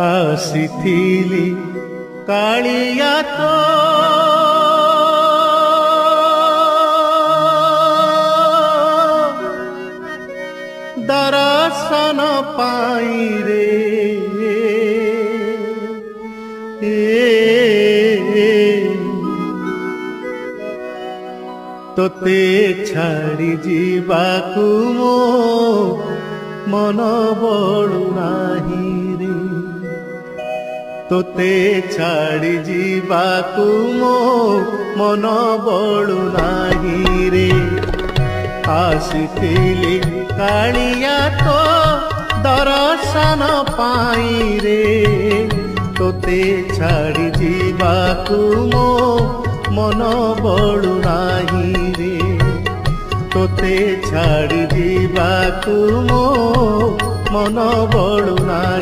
ଆସିଥିଲି କାଳିଆ ତୋ ଦର୍ଶନ ପାଇଁ ରେ ତୋତେ ଛାଡ଼ି ଯିବାକୁ ମୋ ମନ ବଳୁ ନାହିଁ ରେ ତୋତେ ଛାଡ଼ି ଯିବାକୁ ମୋ ମନ ବଳୁ ନାହିଁ ରେ ଆସିଥିଲି କାଳିଆ ତୋ ଦର୍ଶନ ପାଇଁ ରେ ତୋତେ ଛାଡ଼ି ଯିବାକୁ ମୋ ମନ ବଳୁ ନାହିଁ ରେ ତୋତେ ଛାଡ଼ି ଯିବାକୁ ମୋ ମନ ବଳୁ ନାହିଁ।